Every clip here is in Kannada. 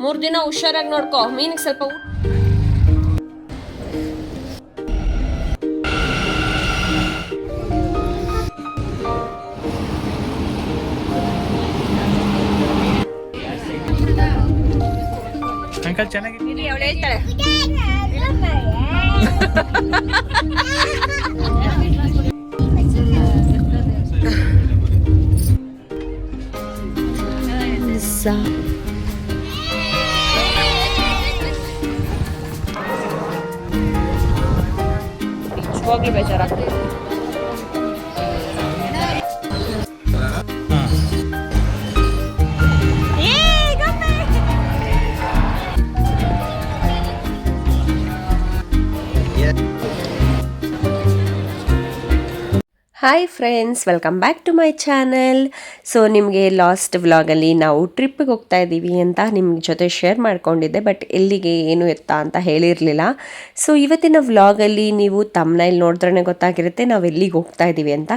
3 ದಿನ ಹುಷಾರಾಗಿ ನೋಡ್ಕೋ. ಮೀನಿಗೆ ಸ್ವಲ್ಪ ಅಂಕಲ್ ಚೆನ್ನಾಗಿ ಅವಳು ಹೇಳ್ತಾಳೆ. ನಿಜವಾಗ್ಲೂ ಬೇಜಾರಾಗ್ತದೆ. Hi friends, welcome back to my channel. So ನಿಮಗೆ ಲಾಸ್ಟ್ ವ್ಲಾಗಲ್ಲಿ ನಾವು ಟ್ರಿಪ್ಪಿಗೆ ಹೋಗ್ತಾ ಇದ್ದೀವಿ ಅಂತ ನಿಮ್ಮ ಜೊತೆ ಶೇರ್ ಮಾಡ್ಕೊಂಡಿದ್ದೆ, ಬಟ್ ಎಲ್ಲಿಗೆ ಏನು ಎತ್ತಾ ಅಂತ ಹೇಳಿರಲಿಲ್ಲ. ಸೊ ಇವತ್ತಿನ ವ್ಲಾಗಲ್ಲಿ ನೀವು ತಮ್ನೈಲ್ ನೋಡಿದ್ರೇ ಗೊತ್ತಾಗಿರುತ್ತೆ ನಾವು ಎಲ್ಲಿಗೆ ಹೋಗ್ತಾ ಇದ್ದೀವಿ ಅಂತ.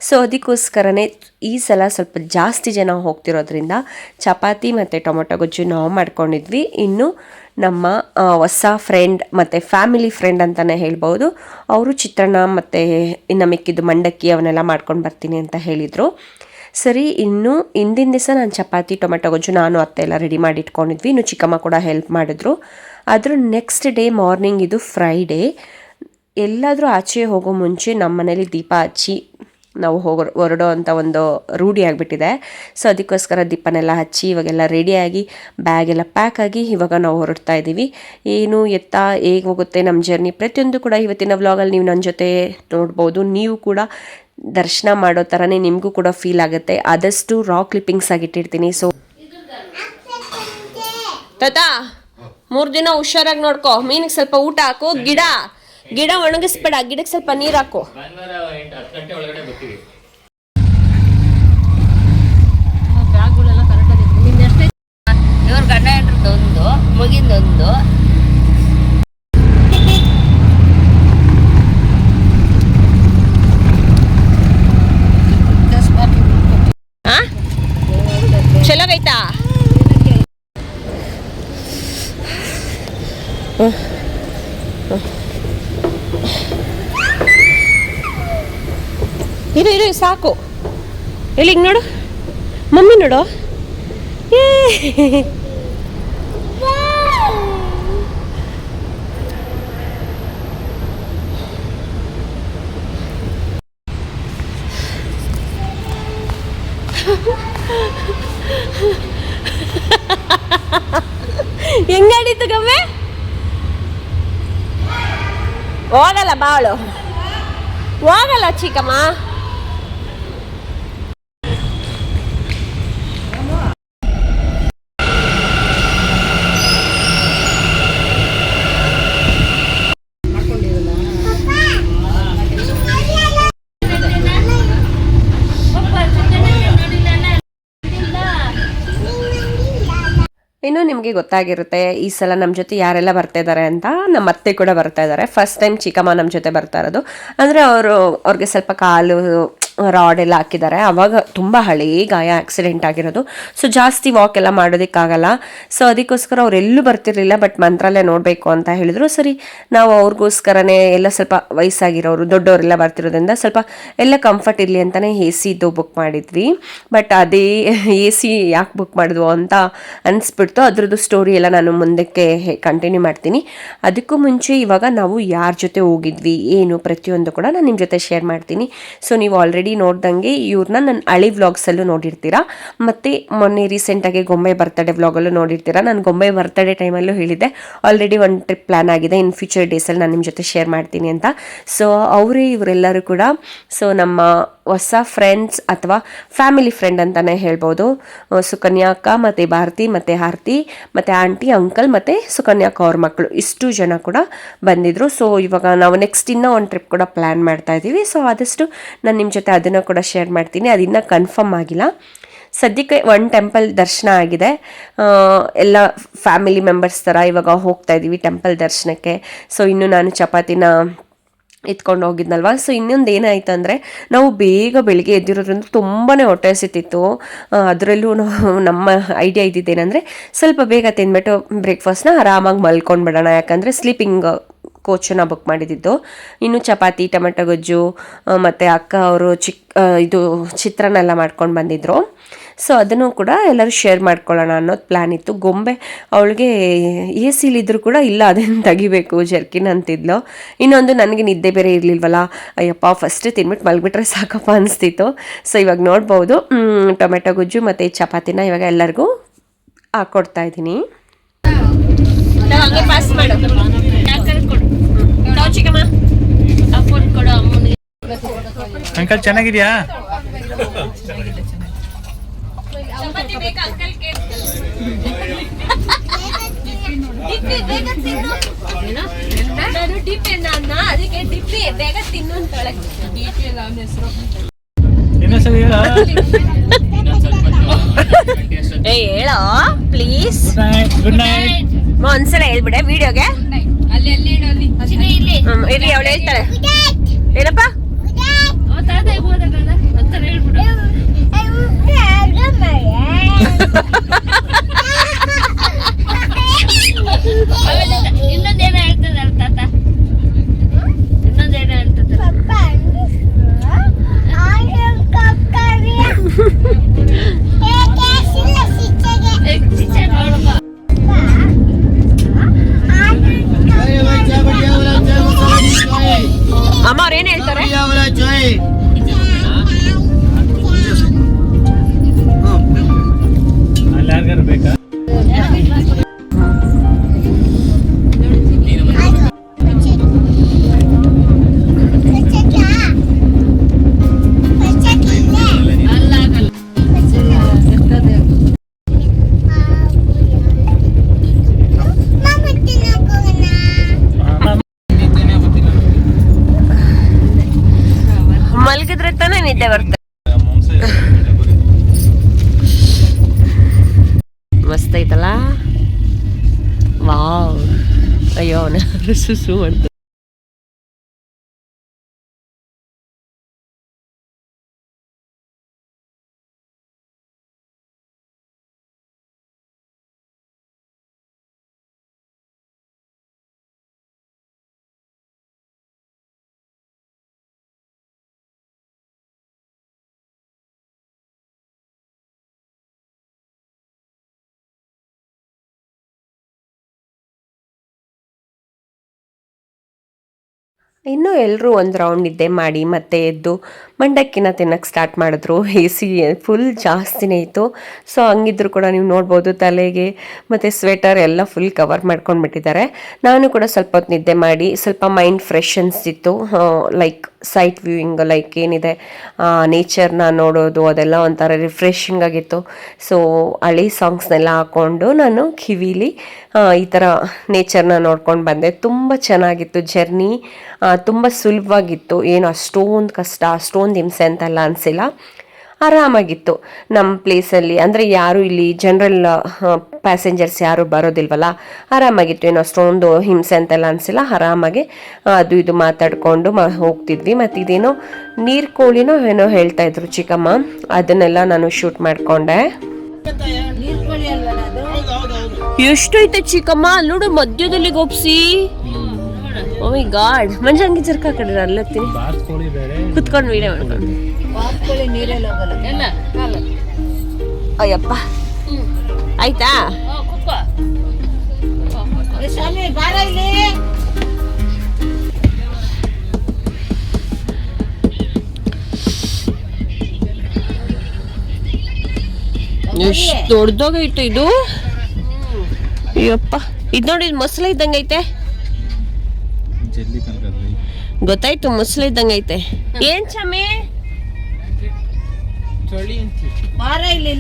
ಸೊ ಅದಕ್ಕೋಸ್ಕರನೇ ಈ ಸಲ ಸ್ವಲ್ಪ ಜಾಸ್ತಿ ಜನ ಹೋಗ್ತಿರೋದ್ರಿಂದ ಚಪಾತಿ ಮತ್ತು ಟೊಮೊಟೊ ಗೊಜ್ಜು ನಾವು ಮಾಡ್ಕೊಂಡಿದ್ವಿ. ಇನ್ನು ನಮ್ಮ ಹೊಸ ಫ್ರೆಂಡ್ ಮತ್ತು ಫ್ಯಾಮಿಲಿ ಫ್ರೆಂಡ್ ಅಂತಲೇ ಹೇಳ್ಬೋದು, ಅವರು ಚಿತ್ರಾನ್ನ ಮತ್ತು ಇನ್ನು ಮಿಕ್ಕಿದ್ದು ಮಂಡಕ್ಕಿ ಅವನ್ನೆಲ್ಲ ಮಾಡ್ಕೊಂಡು ಬರ್ತೀನಿ ಅಂತ ಹೇಳಿದರು. ಸರಿ, ಇನ್ನು ಹಿಂದಿನ ದಿವಸ ನಾನು ಚಪಾತಿ ಟೊಮೆಟೊ ಗೊಜ್ಜು ನಾನು ಅತ್ತೆ ಎಲ್ಲ ರೆಡಿ ಮಾಡಿ ಇಟ್ಕೊಂಡಿದ್ವಿ. ಇನ್ನು ಚಿಕ್ಕಮ್ಮ ಕೂಡ ಹೆಲ್ಪ್ ಮಾಡಿದ್ರು. ಅದ್ರ ನೆಕ್ಸ್ಟ್ ಡೇ ಮಾರ್ನಿಂಗ್, ಇದು ಫ್ರೈಡೇ, ಎಲ್ಲಾದರೂ ಆಚೆ ಹೋಗೋ ಮುಂಚೆ ನಮ್ಮ ಮನೇಲಿ ದೀಪ ಹಚ್ಚಿ ನಾವು ಹೊರಡೋ ಅಂತ ಒಂದು ರೂಢಿ ಆಗಿಬಿಟ್ಟಿದೆ. ಸೊ ಅದಕ್ಕೋಸ್ಕರ ದೀಪನೆಲ್ಲ ಹಚ್ಚಿ ಇವಾಗೆಲ್ಲ ರೆಡಿಯಾಗಿ ಬ್ಯಾಗೆಲ್ಲ ಪ್ಯಾಕ್ ಆಗಿ ಇವಾಗ ನಾವು ಹೊರಡ್ತಾ ಇದ್ದೀವಿ. ಏನು ಎತ್ತ ಹೇಗೆ ಹೋಗುತ್ತೆ ನಮ್ಮ ಜರ್ನಿ ಪ್ರತಿಯೊಂದು ಕೂಡ ಇವತ್ತಿನ ವ್ಲಾಗಲ್ಲಿ ನೀವು ನನ್ನ ಜೊತೆ ನೋಡ್ಬೋದು. ನೀವು ಕೂಡ ದರ್ಶನ ಮಾಡೋ ಥರನೇ ನಿಮಗೂ ಕೂಡ ಫೀಲ್ ಆಗುತ್ತೆ. ಆದಷ್ಟು ರಾ ಕ್ಲಿಪ್ಪಿಂಗ್ಸ್ ಆಗಿಟ್ಟಿರ್ತೀನಿ. ಸೊ ತಾತಾ 3 ದಿನ ಹುಷಾರಾಗಿ ನೋಡ್ಕೋ. ಮೀನಿಗೆ ಸ್ವಲ್ಪ ಊಟ ಹಾಕು. ಗಿಡ ಒಣಗಿಸ್ಬೇಡ, ಗಿಡಕ್ಕೆ ಸ್ವಲ್ಪ ನೀರು ಹಾಕು. ಇವ್ರ ಗಂಡ ಹೆಂಡ್ರದೊಂದು ಮಗಿಂದೊಂದು ಚಲೋಗೈತಾ? ಇರು ಸಾಕು. ಎಲ್ಲಿಗೆ ನೋಡು, ಮಮ್ಮಿ ನೋಡು. ಹೆಂಗಾಡಿತ್ತು ಗಮ್ಮೆ? ಹೋಗಲ್ಲ ಬಾವಳು, ಹೋಗಲ್ಲ ಚಿಕ್ಕಮ್ಮ. ಇನ್ನು ನಿಮಗೆ ಗೊತ್ತಾಗಿರುತ್ತೆ ಈ ಸಲ ನಮ್ಮ ಜೊತೆ ಯಾರೆಲ್ಲ ಬರ್ತಾ ಇದ್ದಾರೆ ಅಂತ. ನಮ್ಮ ಅತ್ತೆ ಕೂಡ ಬರ್ತಾ ಇದ್ದಾರೆ. ಫಸ್ಟ್ ಟೈಮ್ ಚಿಕ್ಕಮ್ಮ ನಮ್ಮ ಜೊತೆ ಬರ್ತಾ ಇರೋದು. ಅಂದರೆ ಅವ್ರಿಗೆ ಸ್ವಲ್ಪ ಕಾಲು ರಾಡ್ ಎಲ್ಲ ಹಾಕಿದ್ದಾರೆ. ಆವಾಗ ತುಂಬ ಹಳೇ ಗಾಯ, ಆಕ್ಸಿಡೆಂಟ್ ಆಗಿರೋದು. ಸೊ ಜಾಸ್ತಿ ವಾಕ್ ಎಲ್ಲ ಮಾಡೋದಕ್ಕಾಗಲ್ಲ. ಸೊ ಅದಕ್ಕೋಸ್ಕರ ಅವರೆಲ್ಲೂ ಬರ್ತಿರ್ಲಿಲ್ಲ. ಬಟ್ ಮಂತ್ರಾಲಯ ನೋಡಬೇಕು ಅಂತ ಹೇಳಿದ್ರು. ಸರಿ, ನಾವು ಅವ್ರಿಗೋಸ್ಕರನೇ ಎಲ್ಲ ಸ್ವಲ್ಪ ವಯಸ್ಸಾಗಿರೋರು ದೊಡ್ಡವರೆಲ್ಲ ಬರ್ತಿರೋದ್ರಿಂದ ಸ್ವಲ್ಪ ಎಲ್ಲ ಕಂಫರ್ಟ್ ಇರಲಿ ಅಂತಲೇ AC ಬುಕ್ ಮಾಡಿದ್ವಿ. ಬಟ್ ಅದೇ AC ಯಾಕೆ ಬುಕ್ ಮಾಡಿದ್ವು ಅಂತ ಅನಿಸ್ಬಿಡ್ತು. ಅದ್ರದ್ದು ಸ್ಟೋರಿ ಎಲ್ಲ ನಾನು ಮುಂದಕ್ಕೆ ಕಂಟಿನ್ಯೂ ಮಾಡ್ತೀನಿ. ಅದಕ್ಕೂ ಮುಂಚೆ ಇವಾಗ ನಾವು ಯಾರ ಜೊತೆ ಹೋಗಿದ್ವಿ ಏನು ಪ್ರತಿಯೊಂದು ಕೂಡ ನಾನು ನಿಮ್ಮ ಜೊತೆ ಶೇರ್ ಮಾಡ್ತೀನಿ. ಸೊ ನೀವು ಆಲ್ರೆಡಿ ನೋಡ್ದಂಗೆ ಇವ್ರನ್ನ ನನ್ನ ಹಳಿ ವ್ಲಾಗ್ಸಲ್ಲೂ ನೋಡಿರ್ತೀರಾ, ಮತ್ತು ಮೊನ್ನೆ ರೀಸೆಂಟಾಗಿ ಗೊಂಬೆ ಬರ್ತಡೇ ವ್ಲಾಗಲ್ಲೂ ನೋಡಿರ್ತೀರಾ. ನಾನು ಗೊಂಬೆ ಬರ್ತಡೇ ಟೈಮಲ್ಲೂ ಹೇಳಿದ್ದೆ ಆಲ್ರೆಡಿ ಒಂದು ಟ್ರಿಪ್ ಪ್ಲ್ಯಾನ್ ಆಗಿದೆ, ಇನ್ ಫ್ಯೂಚರ್ ಡೇಸಲ್ಲಿ ನಾನು ನಿಮ್ಮ ಜೊತೆ ಶೇರ್ ಮಾಡ್ತೀನಿ ಅಂತ. ಸೊ ಇವರೆಲ್ಲರೂ ಕೂಡ ಸೊ ನಮ್ಮ ಹೊಸ ಫ್ರೆಂಡ್ಸ್ ಅಥವಾ ಫ್ಯಾಮಿಲಿ ಫ್ರೆಂಡ್ ಅಂತಲೇ ಹೇಳ್ಬೋದು. ಸುಕನ್ಯಾ ಅಕ್ಕ ಮತ್ತು ಭಾರತಿ ಮತ್ತು ಆರತಿ ಮತ್ತು ಆಂಟಿ, ಅಂಕಲ್ ಮತ್ತು ಸುಕನ್ಯಾ ಅಕ್ಕ ಅವ್ರ ಮಕ್ಕಳು ಇಷ್ಟು ಜನ ಕೂಡ ಬಂದಿದ್ದರು. ಸೊ ಇವಾಗ ನಾವು ನೆಕ್ಸ್ಟ್ ಇನ್ನೂ ಒಂದು ಟ್ರಿಪ್ ಕೂಡ ಪ್ಲ್ಯಾನ್ ಮಾಡ್ತಾ ಇದ್ದೀವಿ. ಸೊ ಆದಷ್ಟು ನಾನು ನಿಮ್ಮ ಜೊತೆ ಅದನ್ನು ಕೂಡ ಶೇರ್ ಮಾಡ್ತೀನಿ. ಅದಿನ್ನೂ ಕನ್ಫರ್ಮ್ ಆಗಿಲ್ಲ. ಸದ್ಯಕ್ಕೆ ಒಂದು ಟೆಂಪಲ್ ದರ್ಶನ ಆಗಿದೆ. ಎಲ್ಲ ಫ್ಯಾಮಿಲಿ ಮೆಂಬರ್ಸ್ ಥರ ಇವಾಗ ಹೋಗ್ತಾ ಇದ್ದೀವಿ ಟೆಂಪಲ್ ದರ್ಶನಕ್ಕೆ. ಸೊ ಇನ್ನು ನಾನು ಚಪಾತಿನ ಎತ್ಕೊಂಡು ಹೋಗಿದ್ನಲ್ವ. ಸೊ ಇನ್ನೊಂದು ಏನಾಯ್ತು ಅಂದರೆ ನಾವು ಬೇಗ ಬೆಳಿಗ್ಗೆ ಎದ್ದಿರೋದ್ರಿಂದ ತುಂಬಾ ಹೊಟ್ಟೆ ಹಸಿತಿತ್ತು. ಅದರಲ್ಲೂ ನಮ್ಮ ಐಡಿಯಾ ಇದ್ದಿದ್ದೇನೆಂದರೆ ಸ್ವಲ್ಪ ಬೇಗ ತಿಂದ್ಬಿಟ್ಟು ಬ್ರೇಕ್ಫಾಸ್ಟ್ನ ಆರಾಮಾಗಿ ಮಲ್ಕೊಂಡ್ಬಿಡೋಣ, ಯಾಕಂದರೆ ಸ್ಲೀಪಿಂಗ್ ಕೋಚನ್ನ ಬುಕ್ ಮಾಡಿದ್ದು. ಇನ್ನು ಚಪಾತಿ, ಟೊಮೆಟೊ ಗೊಜ್ಜು, ಮತ್ತು ಅಕ್ಕ ಅವರು ಇದು ಚಿತ್ರಾನ್ನ ಎಲ್ಲ ಮಾಡ್ಕೊಂಡು ಬಂದಿದ್ರು. ಸೊ ಅದನ್ನು ಕೂಡ ಎಲ್ಲರೂ ಶೇರ್ ಮಾಡ್ಕೊಳ್ಳೋಣ ಅನ್ನೋದು ಪ್ಲ್ಯಾನ್ ಇತ್ತು. ಗೊಂಬೆ ಅವಳಿಗೆ ಎ ಸಿಲಿದ್ರು ಕೂಡ ಇಲ್ಲ, ಅದನ್ನು ತೆಗಿಬೇಕು ಜರ್ಕಿನ್ ಅಂತಿದ್ಲು. ಇನ್ನೊಂದು ನನಗೆ ನಿದ್ದೆ ಬೇರೆ ಇರಲಿಲ್ವಲ್ಲ, ಅಯ್ಯಪ್ಪ ಫಸ್ಟ್ ತಿನ್ಬಿಟ್ಟು ಮಲಗಿಬಿಟ್ರೆ ಸಾಕಪ್ಪ ಅನಿಸ್ತಿತ್ತು. ಸೊ ಇವಾಗ ನೋಡ್ಬೋದು ಟೊಮೆಟೊ ಗೊಜ್ಜು ಮತ್ತು ಚಪಾತಿನ ಇವಾಗ ಎಲ್ಲರಿಗೂ ಹಾಕ್ಕೊಡ್ತಾ ಇದ್ದೀನಿ. ಹಂಗೆ ಪಾಸ್ ಮಾಡು ಚಿಕ್ಕಮ್ಮ, ಅಪ್ಪನ್ ಕೊಡು ಅಮ್ಮನಿಗೆ. ಅಂಕಲ್ ಚೆನ್ನಾಗಿದ್ಯಾ? ಚಪಾತಿ ಬೇಕಾ ಅಂಕಲ್? ನಾನು ಡಿಪ್ಪಿ ಅನ್ನ, ಅದಕ್ಕೆ ಡಿಪ್ಪಿ ಬೇಗ ತಿನ್ನು ಅಂತೊಳಗೆ. ಇನ್ನೊಂದ್ಸಲ ಹೇಳ. ಏ ಹೇಳೋ ಪ್ಲೀಸ್. Good night. ಒಂದ್ಸಲ ಹೇಳ್ಬಿಡೆ ವಿಡಿಯೋಗೆ. ಅಲ್ಲಿ ಇಲ್ಲಿ ಇರ್ಲಿ, ಅವಳು ಹೇಳ್ತಾಳೆ. ಏನಪ್ಪ? ತಾತ ಹೋದಾಗ ಅಂತ ಹೇಳ್ಬಿಡು. ಇನ್ನೊಂದೇನ ಹೇಳ್ತದಲ್ಲ ತಾತ, ಇನ್ನೊಂದೇನ ಹೇಳ್ತದ. ಅಮ್ಮ ಅವ್ರು ಏನ್ ಹೇಳ್ತಾರೆ? ಅಲ್ಲಿ ಯಾರಿಗಾರು ಬೇಕಾ? ಮಲಗಿದ್ರೆ ತಾನೇ ನಿದ್ದೆ ಬರ್ತದೆ. ಮಸ್ತ್ ಐತಲ್ಲ, ವಾವ್. ಅಯ್ಯೋ ಅವನ ಸುಸು ಮಾಡ್ತಾರೆ. ಇನ್ನೂ ಎಲ್ಲರೂ ಒಂದು ರೌಂಡ್ ನಿದ್ದೆ ಮಾಡಿ ಮತ್ತೆ ಎದ್ದು ಮಂಡಕ್ಕಿನ ತಿನ್ನಕ್ಕೆ ಸ್ಟಾರ್ಟ್ ಮಾಡಿದ್ರು. ಎ ಸಿ ಫುಲ್ ಜಾಸ್ತಿನೇ ಇತ್ತು. ಸೊ ಹಂಗಿದ್ರು ಕೂಡ ನೀವು ನೋಡ್ಬೋದು ತಲೆಗೆ ಮತ್ತು ಸ್ವೆಟರ್ ಎಲ್ಲ ಫುಲ್ ಕವರ್ ಮಾಡ್ಕೊಂಡ್ಬಿಟ್ಟಿದ್ದಾರೆ. ನಾನು ಕೂಡ ಸ್ವಲ್ಪ ಹೊತ್ತು ನಿದ್ದೆ ಮಾಡಿ ಸ್ವಲ್ಪ ಮೈಂಡ್ ಫ್ರೆಶ್ ಅನಿಸ್ತಿತ್ತು. ಲೈಕ್ ಸೈಟ್ ವ್ಯೂಯಿಂಗ್, ಲೈಕ್ ಏನಿದೆ ನೇಚರ್ನ ನೋಡೋದು, ಅದೆಲ್ಲ ಒಂಥರ ರಿಫ್ರೆಶಿಂಗ್ ಆಗಿತ್ತು. ಸೊ ಹಳಿ ಸಾಂಗ್ಸ್ನೆಲ್ಲ ಹಾಕ್ಕೊಂಡು ನಾನು ಕಿವಿಲಿ ಈ ಥರ ನೇಚರ್ನ ನೋಡ್ಕೊಂಡು ಬಂದೆ. ತುಂಬ ಚೆನ್ನಾಗಿತ್ತು ಜರ್ನಿ, ತುಂಬ ಸುಲಭವಾಗಿತ್ತು. ಏನು ಅಷ್ಟೊಂದು ಕಷ್ಟ, ಅಷ್ಟೊಂದು ಹಿಂಸೆ ಅಂತೆಲ್ಲ ಅನಿಸಿಲ್ಲ. ಆರಾಮಾಗಿತ್ತು ನಮ್ಮ ಪ್ಲೇಸಲ್ಲಿ. ಅಂದರೆ ಯಾರು ಇಲ್ಲಿ ಜನರಲ್ ಪ್ಯಾಸೆಂಜರ್ಸ್ ಯಾರು ಬರೋದಿಲ್ವಲ್ಲ, ಆರಾಮಾಗಿತ್ತು. ಏನು ಅಷ್ಟೊಂದು ಹಿಂಸೆ ಅಂತೆಲ್ಲ ಅನಿಸಿಲ್ಲ. ಆರಾಮಾಗಿ ಅದು ಇದು ಮಾತಾಡಿಕೊಂಡು ಹೋಗ್ತಿದ್ವಿ. ಮತ್ತು ಇದೇನೋ ನೀರು ಕೋಳಿನೋ ಏನೋ ಹೇಳ್ತಾ ಇದ್ರು ಚಿಕ್ಕಮ್ಮ, ಅದನ್ನೆಲ್ಲ ನಾನು ಶೂಟ್ ಮಾಡಿಕೊಂಡೆ. ಎಷ್ಟೈತೆ ಚಿಕ್ಕಮ್ಮ ನೋಡು, ಮಧ್ಯದಲ್ಲಿ ಗೋಪ್ಸಿ. ಓ ಮೈ ಗಾಡ್, ಮಂಜ ಹಂಗೆ ಜರ್ಕ ಕಡೆ ನಾನು ಅಲ್ಲತ್ತೀನಿ ಕುತ್ಕೊಂಡು ವೀಡಿಯೋ ಮಾಡ್ಕೊಂಡು. ಅಯ್ಯಪ್ಪ ಆಯ್ತಾ? ಎಷ್ಟು ದೊಡ್ಡದಾಗೈತೆ ಇದು. ಅಯ್ಯಪ್ಪ ಇದು ನೋಡಿ, ಮೊಸಳೆ ಇದ್ದಂಗೆ ಐತೆ. ಗೊತ್ತಾಯ್ತು, ಮೊಸಳೆ ಇದ್ದಂಗೆ ಐತೆ. ಏನ್ ಚಮೆ ಬಾರ ಇಲ್ಲಿ.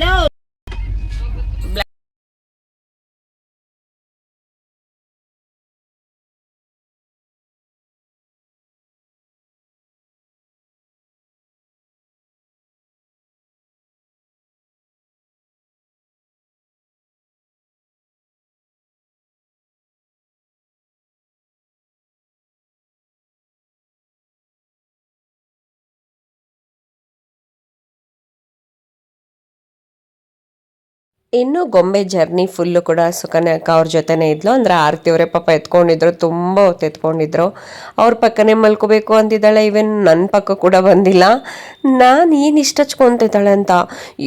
ಇನ್ನು ಗೊಂಬೆ ಜರ್ನಿ ಫುಲ್ಲು ಕೂಡ ಸುಕನ್ಯಾ ಅಕ್ಕ ಅವ್ರ ಜೊತೆನೇ ಇದ್ಲು. ಅಂದರೆ ಆರ್ತಿಯವರೇ ಪಾಪ ಎತ್ಕೊಂಡಿದ್ರು, ತುಂಬ ಹೊತ್ತು ಎತ್ಕೊಂಡಿದ್ರು. ಅವ್ರ ಪಕ್ಕನೇ ಮಲ್ಕೋಬೇಕು ಅಂತಿದ್ದಾಳೆ. ಈವನ್ ನನ್ನ ಪಕ್ಕ ಕೂಡ ಬಂದಿಲ್ಲ. ನಾನು ಏನು ಇಷ್ಟ ಹಚ್ಕೊತಿದ್ದಾಳೆ ಅಂತ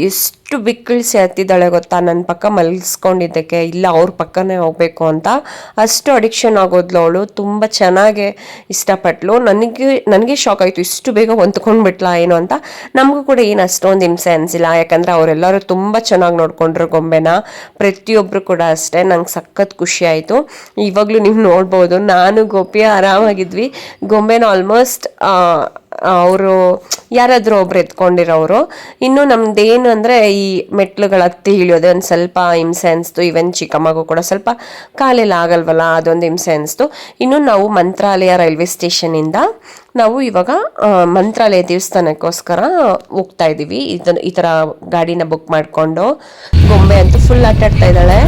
ಎಷ್ಟು ಬಿಕ್ಕಳಿಸಿ ಹತ್ತಿದ್ದಾಳೆ ಗೊತ್ತಾ, ನನ್ನ ಪಕ್ಕ ಮಲ್ಸ್ಕೊಂಡಿದ್ದಕ್ಕೆ. ಇಲ್ಲ ಅವ್ರ ಪಕ್ಕನೇ ಹೋಗ್ಬೇಕು ಅಂತ ಅಷ್ಟು ಅಡಿಕ್ಷನ್ ಆಗೋದ್ಲು ಅವಳು. ತುಂಬ ಚೆನ್ನಾಗೆ ಇಷ್ಟಪಟ್ಲು. ನನಗೆ ಶಾಕ್ ಆಯಿತು, ಇಷ್ಟು ಬೇಗ ಹೊಂದ್ಕೊಂಡ್ಬಿಟ್ಲಾ ಏನು ಅಂತ. ನಮಗೂ ಕೂಡ ಏನು ಅಷ್ಟೊಂದು ಹಿಂಸೆ ಅನಿಸಿಲ್ಲ, ಯಾಕಂದರೆ ಅವರೆಲ್ಲರೂ ತುಂಬ ಚೆನ್ನಾಗಿ ನೋಡ್ಕೊಂಡ್ರು ಗೊಂಬೆನ. ಪ್ರತಿಯೊಬ್ಬರು ಕೂಡ ಅಷ್ಟೇ. ನಂಗೆ ಸಖತ್ ಖುಷಿ ಆಯಿತು. ಇವಾಗಲೂ ನೀವು ನೋಡ್ಬೋದು, ನಾನು ಗೋಪಿ ಆರಾಮಾಗಿದ್ವಿ. ಗೊಂಬೆನ ಆಲ್ಮೋಸ್ಟ್ ಅವರು ಯಾರಾದರೂ ಒಬ್ರು ಎತ್ಕೊಂಡಿರೋರು. ಇನ್ನು ನಮ್ದೇನು ಅಂದರೆ ಈ ಮೆಟ್ಲುಗಳ ಹತ್ತಿ ಇಳಿಯೋದು ಒಂದು ಸ್ವಲ್ಪ ಹಿಂಸೆ ಅನಿಸ್ತು. ಈವನ್ ಚಿಕ್ಕಮ್ಮಗೂ ಕೂಡ ಸ್ವಲ್ಪ ಕಾಲೆಲ್ಲ ಆಗಲ್ವಲ್ಲ, ಅದೊಂದು ಹಿಂಸೆ ಅನಿಸ್ತು. ಇನ್ನು ನಾವು ಮಂತ್ರಾಲಯ ರೈಲ್ವೆ ಸ್ಟೇಷನಿಂದ ನಾವು ಇವಾಗ ಮಂತ್ರಾಲಯ ದೇವಸ್ಥಾನಕ್ಕೋಸ್ಕರ ಹೋಗ್ತಾ ಇದ್ದೀವಿ. ಈ ಥರ ಗಾಡಿನ ಬುಕ್ ಮಾಡಿಕೊಂಡು. ಗೊಂಬೆ ಅಂತೂ ಫುಲ್ ಆಟಾಡ್ತಾ ಇದ್ದಾಳೆ.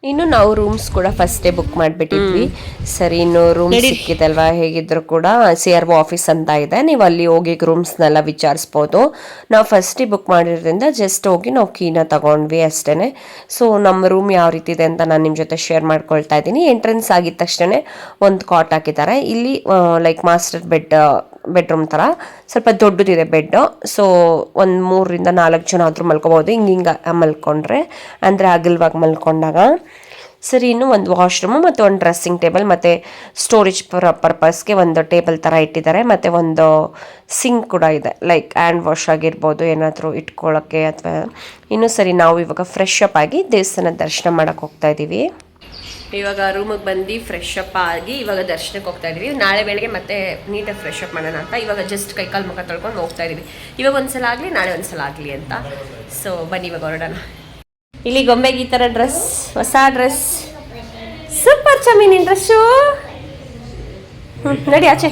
ಇನ್ನು ನಾವು ರೂಮ್ಸ್ ಕೂಡ ಫಸ್ಟೇ ಬುಕ್ ಮಾಡಿಬಿಟ್ಟಿದ್ವಿ. ಸರಿ, ಇನ್ನು ರೂಮ್ ಸಿಕ್ಕಿದಲ್ವಾ, ಹೇಗಿದ್ರು ಕೂಡ CRO ಆಫೀಸ್ ಅಂತ ಇದೆ, ನೀವು ಅಲ್ಲಿ ಹೋಗಿ ರೂಮ್ಸ್ನೆಲ್ಲ ವಿಚಾರಿಸ್ಬೋದು. ನಾವು ಫಸ್ಟೇ ಬುಕ್ ಮಾಡಿರೋದ್ರಿಂದ ಜಸ್ಟ್ ಹೋಗಿ ನಾವು ಕೀನ ತಗೊಂಡ್ವಿ ಅಷ್ಟೇ. ಸೊ ನಮ್ಮ ರೂಮ್ ಯಾವ ರೀತಿ ಇದೆ ಅಂತ ನಾನು ನಿಮ್ಮ ಜೊತೆ ಶೇರ್ ಮಾಡ್ಕೊಳ್ತಾ ಇದ್ದೀನಿ. ಎಂಟ್ರೆನ್ಸ್ ಆಗಿದ ತಕ್ಷಣ ಒಂದು ಕಾಟ್ ಹಾಕಿದ್ದಾರೆ. ಇಲ್ಲಿ ಲೈಕ್ ಮಾಸ್ಟರ್ ಬೆಡ್ರೂಮ್ ಥರ ಸ್ವಲ್ಪ ದೊಡ್ಡದಿದೆ ಬೆಡ್ಡು. ಸೊ ಒಂದು 3 ರಿಂದ 4 ಜನ ಆದರೂ ಮಲ್ಕೋಬೋದು, ಹಿಂಗೆ ಮಲ್ಕೊಂಡ್ರೆ, ಅಂದರೆ ಅಗಲವಾಗಿ ಮಲ್ಕೊಂಡಾಗ. ಸರಿ, ಇನ್ನು ಒಂದು ವಾಶ್ರೂಮು ಮತ್ತು ಒಂದು ಡ್ರೆಸ್ಸಿಂಗ್ ಟೇಬಲ್ ಮತ್ತು ಸ್ಟೋರೇಜ್ ಪರ್ಪಸ್ಗೆ ಒಂದು ಟೇಬಲ್ ಥರ ಇಟ್ಟಿದ್ದಾರೆ. ಮತ್ತು ಒಂದು ಸಿಂಕ್ ಕೂಡ ಇದೆ, ಲೈಕ್ ಹ್ಯಾಂಡ್ ವಾಶ್ ಆಗಿರ್ಬೋದು, ಏನಾದರೂ ಇಟ್ಕೊಳ್ಳೋಕ್ಕೆ ಅಥವಾ. ಇನ್ನು ಸರಿ, ನಾವು ಇವಾಗ ಫ್ರೆಶ್ ಅಪ್ ಆಗಿ ದೇವಸ್ಥಾನ ದರ್ಶನ ಮಾಡೋಕ್ಕೆ ಹೋಗ್ತಾ ಇದ್ದೀವಿ. ಇವಾಗ ರೂಮಿಗೆ ಬಂದು ಫ್ರೆಶ್ ಅಪ್ ಆಗಿ ಇವಾಗ ದರ್ಶನಕ್ಕೆ ಹೋಗ್ತಾ ಇದೀವಿ. ನಾಳೆ ಬೆಳಗ್ಗೆ ಮತ್ತೆ ನೀಟಾಗಿ ಫ್ರೆಶ್ ಅಪ್ ಮಾಡೋಣ ಅಂತ ಇವಾಗ ಜಸ್ಟ್ ಕೈಕಾಲು ಮುಖ ತೊಳ್ಕೊಂಡು ಹೋಗ್ತಾ ಇದೀವಿ. ಇವಾಗ ಒಂದ್ಸಲ ಆಗಲಿ, ನಾಳೆ ಒಂದ್ಸಲ ಆಗಲಿ ಅಂತ. ಸೊ ಬನ್ನಿ ಇವಾಗ ಹೊರಡೋಣ. ಇಲ್ಲಿ ಗೊಂಬೆಗೆ ಈ ಥರ ಡ್ರೆಸ್, ಹೊಸ ಡ್ರೆಸ್, ಸೂಪರ್ ಚಮ್ಮಿ ನಿನ್ನ ಡ್ರೆಸ್ಸು. ನಡಿ ಆಚೆ.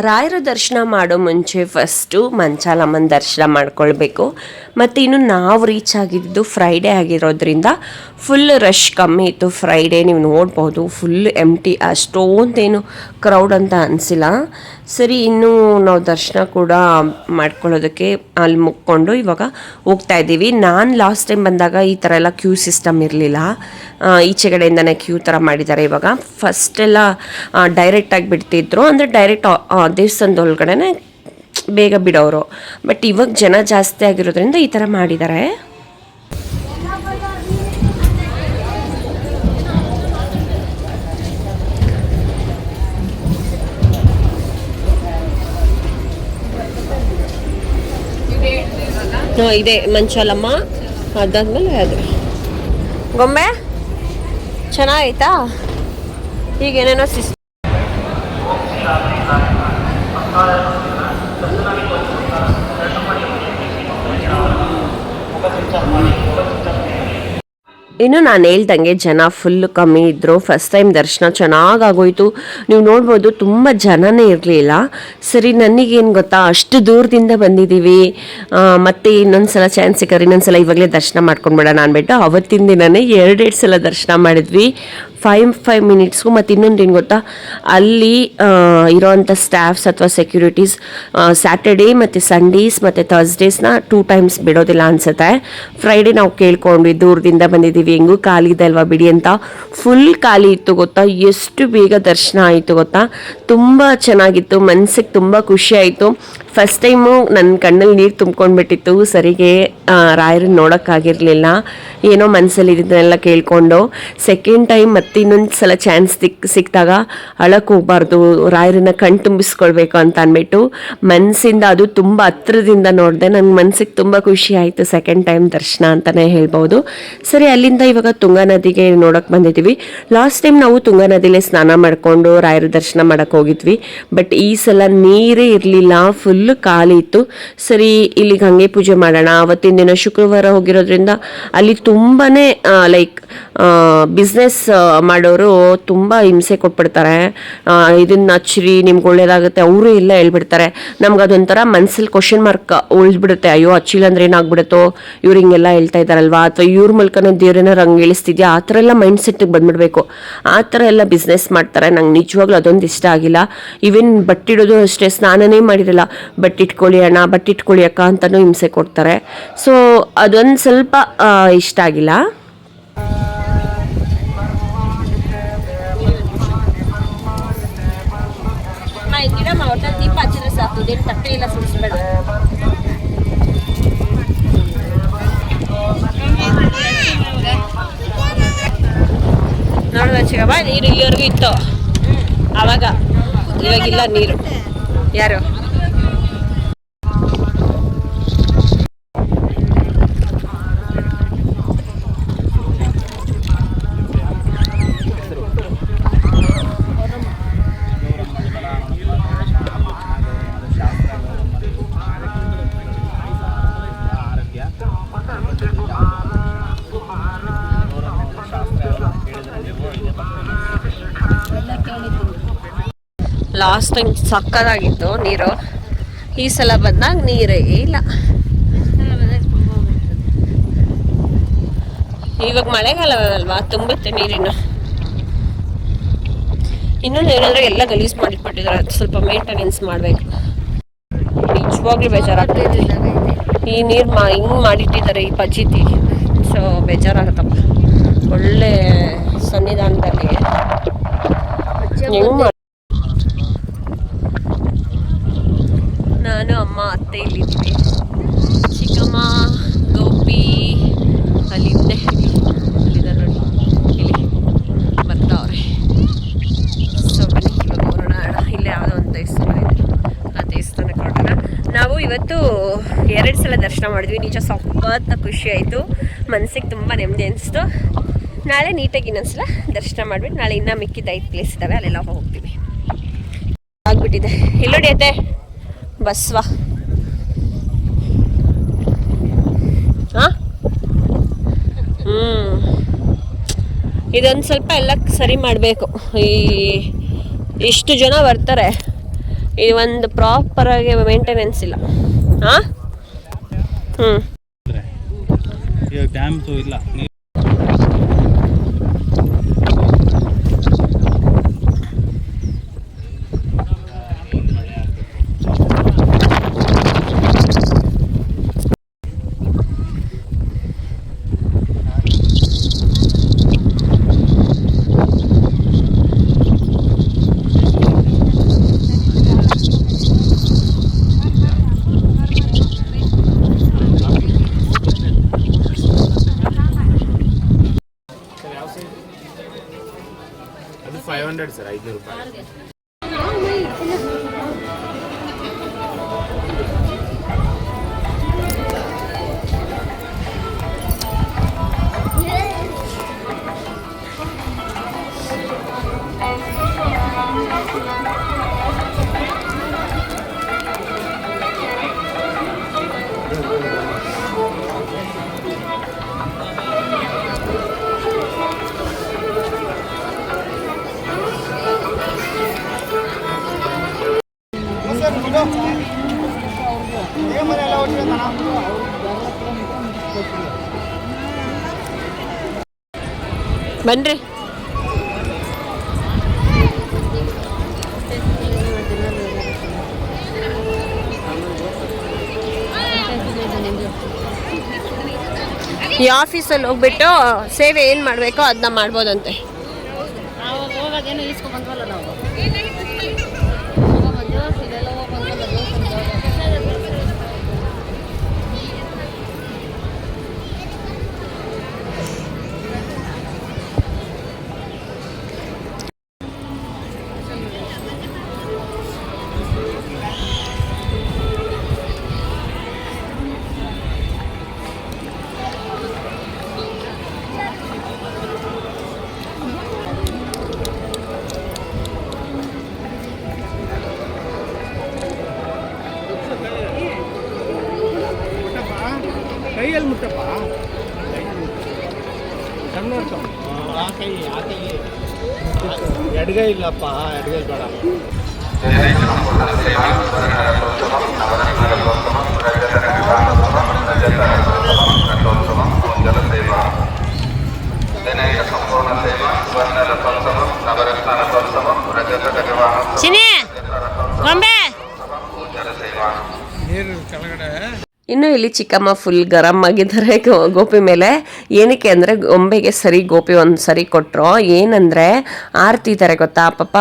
ರಾಯರ ದರ್ಶನ ಮಾಡೋ ಮುಂಚೆ ಫಸ್ಟು ಮಂಚಾಲಮ್ಮನ ದರ್ಶನ ಮಾಡ್ಕೊಳ್ಬೇಕು. ಮತ್ತು ಇನ್ನು ನಾವು ರೀಚ್ ಆಗಿದ್ದು ಫ್ರೈಡೇ ಆಗಿರೋದ್ರಿಂದ ಫುಲ್ ರಶ್ ಕಮ್ಮಿ ಇತ್ತು. ಫ್ರೈಡೇ ನೀವು ನೋಡ್ಬೋದು ಫುಲ್ ಎಂಟಿ, ಅಷ್ಟೊಂದೇನು ಕ್ರೌಡ್ ಅಂತ ಅನಿಸಿಲ್ಲ. ಸರಿ, ಇನ್ನು ನಾವು ದರ್ಶನ ಕೂಡ ಮಾಡ್ಕೊಳ್ಳೋದಕ್ಕೆ ಅಲ್ಲಿ ಮುಕ್ಕೊಂಡು ಇವಾಗ ಹೋಗ್ತಾ ಇದ್ದೀವಿ. ನಾನು ಲಾಸ್ಟ್ ಟೈಮ್ ಬಂದಾಗ ಈ ಥರ ಎಲ್ಲ ಕ್ಯೂ ಸಿಸ್ಟಮ್ ಇರಲಿಲ್ಲ, ಈಚೆಗಡೆಯಿಂದನೇ ಕ್ಯೂ ಥರ ಮಾಡಿದ್ದಾರೆ. ಇವಾಗ ಫಸ್ಟೆಲ್ಲ ಡೈರೆಕ್ಟಾಗಿ ಬಿಡ್ತಿದ್ರು, ಅಂದರೆ ಡೈರೆಕ್ಟ್ ದೇವಸ್ಥಾನದ ಒಳಗಡೆನೆ ಬೇಗ ಬಿಡೋರು. ಬಟ್ ಇವಾಗ ಜನ ಜಾಸ್ತಿ ಆಗಿರೋದ್ರಿಂದ ಈ ಥರ ಮಾಡಿದ್ದಾರೆ. ಇದೆ ಮಂಚಾಲಮ್ಮ, ಅದಾದ್ಮೇಲೆ ಅದು ಗೊಂಬೆ ಚೆನ್ನಾಗೈತಾ. ಈಗ ಏನೇನೋ ಇನ್ನು ನಾನು ಹೇಳ್ದಂಗೆ ಜನ ಫುಲ್ ಕಮ್ಮಿ ಇದ್ದರು. ಫಸ್ಟ್ ಟೈಮ್ ದರ್ಶನ ಚೆನ್ನಾಗಾಗೋಯ್ತು. ನೀವು ನೋಡ್ಬೋದು ತುಂಬ ಜನನೇ ಇರಲಿಲ್ಲ. ಸರಿ, ನನಗೇನು ಗೊತ್ತಾ, ಅಷ್ಟು ದೂರದಿಂದ ಬಂದಿದ್ದೀವಿ, ಮತ್ತೆ ಇನ್ನೊಂದು ಸಲ ಚಾನ್ಸ್ ಸಿಕ್ಕಿದ್ರೆ ಇನ್ನೊಂದು ಸಲ ಇವಾಗಲೇ ದರ್ಶನ ಮಾಡ್ಕೊಂಡ್ಬಿಡೋಣ ಅಂದ್ಬಿಟ್ಟು ಅವತ್ತಿನ ದಿನವೇ 2 ಸಲ ದರ್ಶನ ಮಾಡಿದ್ವಿ 5 ಮಿನಿಟ್ಸ್ಗೂ. ಮತ್ತು ಇನ್ನೊಂದು ಏನು ಗೊತ್ತಾ, ಅಲ್ಲಿ ಇರೋವಂಥ ಸ್ಟಾಫ್ಸ್ ಅಥವಾ ಸೆಕ್ಯೂರಿಟೀಸ್ ಸ್ಯಾಟರ್ಡೇ ಮತ್ತು ಸಂಡೇಸ್ ಮತ್ತು ಥರ್ಸ್ಡೇಸ್ನ 2 ಟೈಮ್ಸ್ ಬಿಡೋದಿಲ್ಲ ಅನಿಸುತ್ತೆ. ಫ್ರೈಡೇ ನಾವು ಕೇಳ್ಕೊಂಡ್ವಿ, ದೂರದಿಂದ ಬಂದಿದ್ದೀವಿ, ಹೆಂಗೂ ಖಾಲಿ ಇದೆ ಅಲ್ವಾ ಬಿಡಿ ಅಂತ. ಫುಲ್ ಖಾಲಿ ಇತ್ತು ಗೊತ್ತಾ, ಎಷ್ಟು ಬೇಗ ದರ್ಶನ ಆಯಿತು ಗೊತ್ತಾ. ತುಂಬ ಚೆನ್ನಾಗಿತ್ತು, ಮನಸ್ಸಿಗೆ ತುಂಬ ಖುಷಿ ಆಯಿತು. ಫಸ್ಟ್ ಟೈಮು ನನ್ನ ಕಣ್ಣಲ್ಲಿ ನೀರು ತುಂಬ್ಕೊಂಡ್ಬಿಟ್ಟಿತ್ತು. ಸರಿಗೆ ರಾಯರನ್ನ ನೋಡೋಕ್ಕಾಗಿರಲಿಲ್ಲ, ಏನೋ ಮನಸ್ಸಲ್ಲಿ ಇದನ್ನೆಲ್ಲ ಕೇಳಿಕೊಂಡು. ಸೆಕೆಂಡ್ ಟೈಮ್ ಮತ್ತೆ ಇನ್ನೊಂದು ಸಲ ಚಾನ್ಸ್ ಸಿಕ್ಕಿದಾಗ ಅಳಕ್ಕೆ ಹೋಗ್ಬಾರ್ದು, ರಾಯರನ್ನ ಕಣ್ ತುಂಬಿಸ್ಕೊಳ್ಬೇಕು ಅಂತ ಅಂದ್ಬಿಟ್ಟು ಮನಸ್ಸಿಂದ, ಅದು ತುಂಬ ಹತ್ರದಿಂದ ನೋಡಿದೆ. ನನ್ನ ಮನಸ್ಸಿಗೆ ತುಂಬ ಖುಷಿ ಆಯಿತು. ಸೆಕೆಂಡ್ ಟೈಮ್ ದರ್ಶನ ಅಂತಲೇ ಹೇಳ್ಬೋದು. ಸರಿ, ಅಲ್ಲಿಂದ ಇವಾಗ ತುಂಗಾ ನದಿಗೆ ನೋಡೋಕೆ ಬಂದಿದ್ದೀವಿ. ಲಾಸ್ಟ್ ಟೈಮ್ ನಾವು ತುಂಗಾ ನದಿಲೇ ಸ್ನಾನ ಮಾಡಿಕೊಂಡು ರಾಯರ ದರ್ಶನ ಮಾಡೋಕ್ಕೆ ಹೋಗಿದ್ವಿ. ಬಟ್ ಈ ಸಲ ನೀರೇ ಇರಲಿಲ್ಲ, ಫುಲ್ ಖಾಲಿ ಇತ್ತು. ಸರಿ, ಇಲ್ಲಿಗೆ ಹಂಗೆ ಪೂಜೆ ಮಾಡೋಣ. ಅವತ್ತಿನ ದಿನ ಶುಕ್ರವಾರ ಹೋಗಿರೋದ್ರಿಂದ ಅಲ್ಲಿ ತುಂಬಾ ಲೈಕ್ ಬಿಸ್ನೆಸ್ ಮಾಡೋರು ತುಂಬ ಹಿಂಸೆ ಕೊಟ್ಬಿಡ್ತಾರೆ. ಇದನ್ನ ಹಚ್ಚಿರಿ ನಿಮ್ಗೆ ಒಳ್ಳೇದಾಗುತ್ತೆ ಅವರು ಎಲ್ಲ ಹೇಳ್ಬಿಡ್ತಾರೆ. ನಮ್ಗೆ ಅದೊಂಥರ ಮನಸ್ಸಲ್ಲಿ ಕ್ವಶನ್ ಮಾರ್ಕ್ ಉಳಿದ್ಬಿಡುತ್ತೆ. ಅಯ್ಯೋ ಹಚ್ಚಿಲ್ಲ ಅಂದ್ರೆ ಏನಾಗ್ಬಿಡುತ್ತೋ, ಇವ್ರು ಹಿಂಗೆಲ್ಲ ಹೇಳ್ತಾ ಇದ್ದಾರಲ್ವಾ, ಅಥವಾ ಇವ್ರ ಮೂಲಕನೇ ದೇವ್ರನ್ನ ರಂಗ್ ಇಳಿಸ್ತಿದ್ಯಾ, ಆ ಥರ ಎಲ್ಲ ಮೈಂಡ್ ಸೆಟ್ಟಿಗೆ ಬಂದ್ಬಿಡ್ಬೇಕು. ಆ ಥರ ಎಲ್ಲ ಬಿಸ್ನೆಸ್ ಮಾಡ್ತಾರೆ. ನಂಗೆ ನಿಜವಾಗ್ಲೂ ಅದೊಂದು ಇಷ್ಟ ಆಗಿಲ್ಲ. ಈವನ್ ಬಟ್ಟಿಡೋದು ಅಷ್ಟೇ, ಸ್ನಾನನೇ ಮಾಡಿರಲ್ಲ, ಬಟ್ಟಿಟ್ಕೊಳ್ಳಿ ಅಣ್ಣ, ಬಟ್ಟಿಟ್ಕೊಳ್ಳಿ ಅಕ್ಕ ಅಂತಲೂ ಹಿಂಸೆ ಕೊಡ್ತಾರೆ. ಸೊ ಅದೊಂದು ಸ್ವಲ್ಪ ಇಷ್ಟ ಆಗಿಲ್ಲ. ದೀಪ ಹಚ್ಚಿದ್ರೆ ಸಾಕು, ತಟ್ಟೆ ಎಲ್ಲ ಸುಡಿಸ್ಬೇಡ. ನೋಡುವ ಚಿಕ್ಕಮ್ಮ, ನೀರು ಇಲ್ಲಿವರೆಗೂ ಇತ್ತು ಆವಾಗ, ಇವಾಗಿಲ್ಲ ನೀರು. ಯಾರು ಲಾಸ್ಟ್ ಟೈಮ್ ಸಕ್ಕತ್ತಾಗಿತ್ತು ನೀರು. ಈ ಸಲ ಬಂದಾಗ ನೀರೇ ಇಲ್ಲ. ಇವಾಗ ಮಳೆಗಾಲವಲ್ವಾ, ತುಂಬುತ್ತೆ ನೀರಿನ. ಇನ್ನೊಂದು ಏನಂದ್ರೆ ಎಲ್ಲ ಗಲೀಜ್ ಮಾಡಿಟ್ಬಿಟ್ಟಿದ್ದಾರೆ, ಅದು ಸ್ವಲ್ಪ ಮೇಂಟೆನೆನ್ಸ್ ಮಾಡಬೇಕು. ನಿಜವಾಗ್ಲೂ ಬೇಜಾರಾಗ್ತೈತಿ. ಈ ನೀರು ಹಿಂಗೆ ಮಾಡಿಟ್ಟಿದ್ದಾರೆ ಈ ಪಜ್ಜಿತಿ. ಸೊ ಬೇಜಾರಾಗುತ್ತಪ್ಪ. ಒಳ್ಳೆ ಸನ್ನಿಧಾನದಲ್ಲಿ ಹೆಂಗೆ ನಾನು ಅಮ್ಮ ಅತ್ತೆ ಇಲ್ಲಿದ್ವಿ. ಚಿಕ್ಕಮ್ಮ ಗೋಪಿ ಅಲ್ಲಿಂದೆ ಅಲ್ಲಿದ್ದ ನೋಡಿ, ಇಲ್ಲಿ ಬರ್ತಾವ್ರೆ. ಸೊ ಬನ್ನಿ ಇವಾಗ ಹೊರಡೋಣ. ಇಲ್ಲೇ ಯಾವುದೋ ಒಂದು ದೇವಸ್ಥಾನ ಇದೆ, ಆ ದೇವಸ್ಥಾನಕ್ಕೆ ಹೊರಡೋಣ. ನಾವು ಇವತ್ತು 2 ಸಲ ದರ್ಶನ ಮಾಡಿದ್ವಿ. ನಿಜ ಸಖತ್ ಖುಷಿ ಆಯಿತು, ಮನಸ್ಸಿಗೆ ತುಂಬ ನೆಮ್ಮದಿ ಅನಿಸ್ತು. ನಾಳೆ ನೀಟಾಗಿ ಇನ್ನೊಂದ್ಸಲ ದರ್ಶನ ಮಾಡಿಬಿಟ್ಟು ನಾಳೆ ಇನ್ನೂ ಮಿಕ್ಕಿದ 5 ಪ್ಲೇಸ್ ಇದ್ದಾವೆ, ಅಲ್ಲೆಲ್ಲ ಹೋಗ್ತೀವಿ. ಆಗ್ಬಿಟ್ಟಿದೆ. ಇಲ್ಲೋಡಿ ಅತ್ತೆ ಬಸ್ವಾ. ಹಾಂ, ಇದೊಂದು ಸ್ವಲ್ಪ ಎಲ್ಲ ಸರಿ ಮಾಡಬೇಕು. ಇಷ್ಟು ಜನ ಬರ್ತಾರೆ, ಈ ಒಂದು ಪ್ರಾಪರಾಗಿ ಮೇಂಟೆನೆನ್ಸ್ ಇಲ್ಲ. ಹಾಂ, ಡ್ಯಾಮ್ ಇಲ್ಲ. ಅದು 500 ಸರ್, 500 ರೂಪಾಯಿ. ಬನ್ರಿ. ಈ ಆಫೀಸಲ್ಲಿ ಹೋಗ್ಬಿಟ್ಟು ಸೇವೆ ಏನು ಮಾಡಬೇಕೋ ಅದನ್ನ ಮಾಡ್ಬೋದಂತೆ. ಹೋಗಾಗೇನೋ ಈಸ್ಕೊ ಬಂದ್ವಲ್ಲ ನಾವು. ಕೈಯಲ್ಲಿ ಮುಟ್ಟಪ್ಪ, ಆ ಕೈ ಎಡಗೈ ಇಲ್ಲಪ್ಪ, ಎಡಗೈ ಬೇಡ. ಚಿನಿ ಗೊಂಬೆ ನೀರು ಕೆಳಗಡೆ. ಇನ್ನು ಇಲ್ಲಿ ಚಿಕ್ಕಮ್ಮ ಫುಲ್ ಗರಂ ಆಗಿದ್ದಾರೆ ಗೋಪಿ ಮೇಲೆ. ಏನಕ್ಕೆ ಅಂದರೆ ಗೊಂಬೆಗೆ ಸರಿ ಗೋಪಿ ಒಂದು ಸರಿ ಕೊಟ್ಟರು. ಏನಂದರೆ ಆರ್ತಿದ್ದಾರೆ ಗೊತ್ತಾ ಪಾಪ,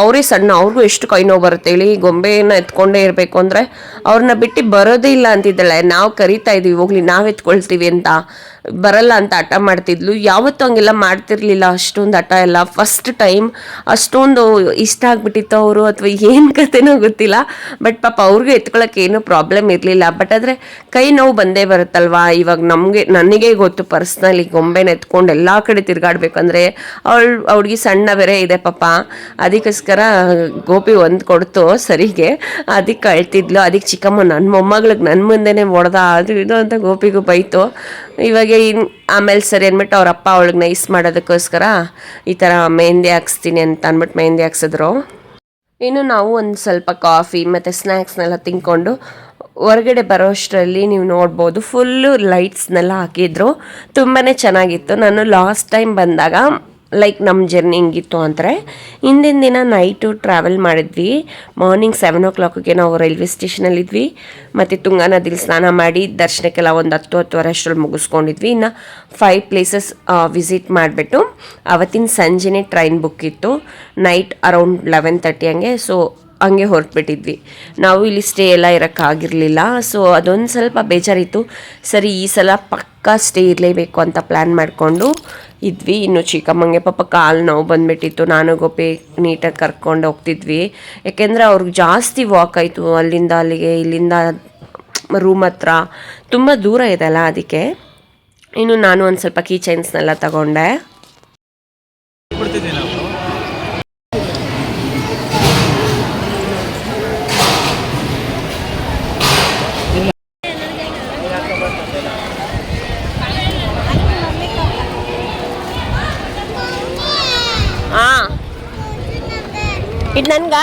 ಅವರೇ ಸಣ್ಣ, ಅವ್ರಿಗೂ ಎಷ್ಟು ಕೈ ನೋವು ಬರುತ್ತೆ ಹೇಳಿ. ಗೊಂಬೆನ ಎತ್ಕೊಂಡೇ ಇರಬೇಕು ಅಂದರೆ ಅವ್ರನ್ನ ಬಿಟ್ಟು ಬರೋದೇ ಇಲ್ಲ ಅಂತಿದ್ದಾಳೆ. ನಾವು ಕರಿತಾ ಇದ್ದೀವಿ ಹೋಗ್ಲಿ, ನಾವು ಎತ್ಕೊಳ್ತೀವಿ ಅಂತ, ಬರಲ್ಲ ಅಂತ ಹಠ ಮಾಡ್ತಿದ್ಲು. ಯಾವತ್ತೂ ಹಂಗೆಲ್ಲ ಮಾಡ್ತಿರ್ಲಿಲ್ಲ, ಅಷ್ಟೊಂದು ಹಠ ಎಲ್ಲ. ಫಸ್ಟ್ ಟೈಮ್ ಅಷ್ಟೊಂದು ಇಷ್ಟ ಆಗ್ಬಿಟ್ಟಿತ್ತು ಅವರು, ಅಥವಾ ಏನು ಕತೆನೋ ಗೊತ್ತಿಲ್ಲ. ಬಟ್ ಪಾಪ ಅವ್ರಿಗೂ ಎತ್ಕೊಳ್ಳೋಕೆ ಏನೂ ಪ್ರಾಬ್ಲಮ್ ಇರಲಿಲ್ಲ. ಬಟ್ ಆದರೆ ಕೈ ನೋವು ಬಂದೇ ಬರುತ್ತಲ್ವಾ. ಇವಾಗ ನನಗೆ ಗೊತ್ತು ಪರ್ಸ್ನಲಿ, ಗೊಂಬೆನ ಎತ್ಕೊಂಡು ಎಲ್ಲ ಕಡೆ ತಿರುಗಾಡ್ಬೇಕಂದ್ರೆ ಅವ್ಳಿಗೆ ಸಣ್ಣ ಬೇರೆ ಇದೆ ಪಾಪ. ಅದಕ್ಕೋಸ್ಕರ ಗೋಪಿ ಒಂದು ಕೊಡ್ತು ಸರಿಗೆ, ಅದಕ್ಕೆ ಅಳ್ತಿದ್ಲು. ಅದಕ್ಕೆ ಚಿಕ್ಕಮ್ಮ ನನ್ನ ಮೊಮ್ಮಗಳಿಗೆ ನನ್ನ ಮುಂದೆನೇ ಹೊಡೆದ ಅದು ಇದು ಅಂತ ಗೋಪಿಗೂ ಬೈತು. ಇವಾಗ ಆಮೇಲೆ ಸರಿ ಅಂದ್ಬಿಟ್ಟು ಅವ್ರ ಅಪ್ಪ ಅವಳಿಗೆ ನೈಸ್ ಮಾಡೋದಕ್ಕೋಸ್ಕರ ಈ ಥರ ಮೆಹಂದಿ ಹಾಕ್ಸ್ತೀನಿ ಅಂತ ಅಂದ್ಬಿಟ್ಟು ಮೆಹಂದಿ ಹಾಕ್ಸಿದ್ರು. ಇನ್ನು ನಾವು ಒಂದು ಸ್ವಲ್ಪ ಕಾಫಿ ಮತ್ತು ಸ್ನ್ಯಾಕ್ಸ್ನೆಲ್ಲ ತಿನ್ಕೊಂಡು ಹೊರಗಡೆ ಬರೋ ಅಷ್ಟರಲ್ಲಿ ನೀವು ನೋಡ್ಬೋದು ಫುಲ್ಲು ಲೈಟ್ಸ್ನೆಲ್ಲ ಹಾಕಿದ್ರು. ತುಂಬಾ ಚೆನ್ನಾಗಿತ್ತು. ನಾನು ಲಾಸ್ಟ್ ಟೈಮ್ ಬಂದಾಗ ಲೈಕ್ ನಮ್ಮ ಜರ್ನಿ ಹಿಂಗಿತ್ತು ಅಂದರೆ, ಹಿಂದಿನ ದಿನ ನೈಟು ಟ್ರಾವೆಲ್ ಮಾಡಿದ್ವಿ. ಮಾರ್ನಿಂಗ್ 7 o'clockಗೆ ನಾವು ರೈಲ್ವೆ ಸ್ಟೇಷನಲ್ಲಿದ್ವಿ. ಮತ್ತು ತುಂಗಾ ನದಿಲಿ ಸ್ನಾನ ಮಾಡಿ ದರ್ಶನಕ್ಕೆಲ್ಲ ಒಂದು 10-10:30 ಅಷ್ಟರಲ್ಲಿ ಮುಗಿಸ್ಕೊಂಡಿದ್ವಿ. ಇನ್ನು 5 ಪ್ಲೇಸಸ್ ವಿಸಿಟ್ ಮಾಡಿಬಿಟ್ಟು ಅವತ್ತಿನ ಸಂಜೆನೇ ಟ್ರೈನ್ ಬುಕ್ ಇತ್ತು, ನೈಟ್ ಅರೌಂಡ್ 11:30 ಹಂಗೆ. ಸೊ ಹಂಗೆ ಹೊರಟ್ಬಿಟ್ಟಿದ್ವಿ. ನಾವು ಇಲ್ಲಿ ಸ್ಟೇ ಎಲ್ಲ ಇರೋಕ್ಕಾಗಿರಲಿಲ್ಲ. ಸೊ ಅದೊಂದು ಸ್ವಲ್ಪ ಬೇಜಾರಿತ್ತು. ಸರಿ ಈ ಸಲ ಪಕ್ಕಾ ಸ್ಟೇ ಇರಲೇಬೇಕು ಅಂತ ಪ್ಲ್ಯಾನ್ ಮಾಡಿಕೊಂಡು ಇದ್ವಿ. ಇನ್ನು ಚಿಕ್ಕಮ್ಮಂಗೆ ಪಾಪ ಕಾಲು ನೋವು ಬಂದುಬಿಟ್ಟಿತ್ತು. ನಾನು ಗೋಪಿ ನೀಟಾಗಿ ಕರ್ಕೊಂಡು ಹೋಗ್ತಿದ್ವಿ. ಯಾಕೆಂದರೆ ಅವ್ರಿಗೆ ಜಾಸ್ತಿ ವಾಕ್ ಆಯಿತು, ಅಲ್ಲಿಂದ ಅಲ್ಲಿಗೆ, ಇಲ್ಲಿಂದ ರೂಮ್ ಹತ್ರ ತುಂಬ ದೂರ ಇದೆ ಅಲ್ಲ, ಅದಕ್ಕೆ. ಇನ್ನು ನಾನು ಒಂದು ಸ್ವಲ್ಪ ಕೀ ಚೈನ್ಸ್ನೆಲ್ಲ ತಗೊಂಡೆ. ಹಾಂ, ಇದು ನನ್ಗ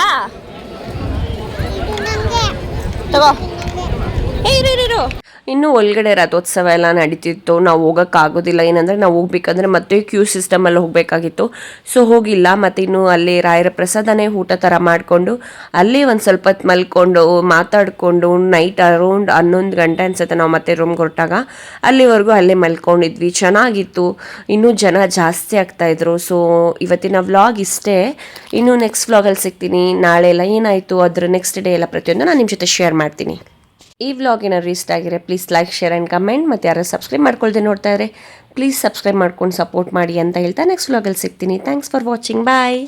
ತಗೋ. ಇರು. ಇನ್ನು ಒಳಗಡೆ ರಥೋತ್ಸವ ಎಲ್ಲ ನಡೀತಿತ್ತು. ನಾವು ಹೋಗೋಕ್ಕಾಗೋದಿಲ್ಲ, ಏನಂದರೆ ನಾವು ಹೋಗ್ಬೇಕಂದ್ರೆ ಮತ್ತೆ ಕ್ಯೂ ಸಿಸ್ಟಮಲ್ಲಿ ಹೋಗಬೇಕಾಗಿತ್ತು. ಸೊ ಹೋಗಿಲ್ಲ. ಮತ್ತು ಇನ್ನು ಅಲ್ಲಿ ರಾಯರ ಪ್ರಸಾದನೇ ಊಟ ಥರ ಮಾಡಿಕೊಂಡು ಅಲ್ಲಿ ಒಂದು ಸ್ವಲ್ಪ ಹೊತ್ತು ಮಲ್ಕೊಂಡು ಮಾತಾಡಿಕೊಂಡು ನೈಟ್ ಅರೌಂಡ್ 11 ಗಂಟೆ ಅನ್ಸುತ್ತೆ ನಾವು ಮತ್ತೆ ರೂಮ್ಗೆ ಹೊರಟಾಗ. ಅಲ್ಲಿವರೆಗೂ ಅಲ್ಲೇ ಮಲ್ಕೊಂಡಿದ್ವಿ. ಚೆನ್ನಾಗಿತ್ತು. ಇನ್ನೂ ಜನ ಜಾಸ್ತಿ ಆಗ್ತಾಯಿದ್ರು. ಸೊ ಇವತ್ತಿನ ವ್ಲಾಗ್ ಇಷ್ಟೇ. ಇನ್ನು ನೆಕ್ಸ್ಟ್ ವ್ಲಾಗಲ್ಲಿ ಸಿಗ್ತೀನಿ. ನಾಳೆ ಎಲ್ಲ ಏನಾಯಿತು ಅದ್ರ ನೆಕ್ಸ್ಟ್ ಡೇ ಎಲ್ಲ ಪ್ರತಿಯೊಂದು ನಾನು ನಿಮ್ಮ ಜೊತೆ ಶೇರ್ ಮಾಡ್ತೀನಿ. ಈ ವ್ಲಾಗ್ ಏನಾದ್ರು ಇಷ್ಟ ಆಗಿದ್ರೆ please like, share and comment. ಮತ್ತು ಯಾರು ಸಬ್ಸ್ಕ್ರೈಬ್ ಮಾಡ್ಕೊಳ್ದೆ ನೋಡ್ತಾ ಇದ್ರೆ ಪ್ಲೀಸ್ ಸಬ್ಸ್ಕ್ರೈಬ್ ಮಾಡ್ಕೊಂಡು ಸಪೋರ್ಟ್ ಮಾಡಿ ಅಂತ ಹೇಳ್ತಾ ನೆಕ್ಸ್ಟ್ ವ್ಲಾಗಲ್ಲಿ ಸಿಗ್ತೀನಿ. Thanks for watching. ಬಾಯ್.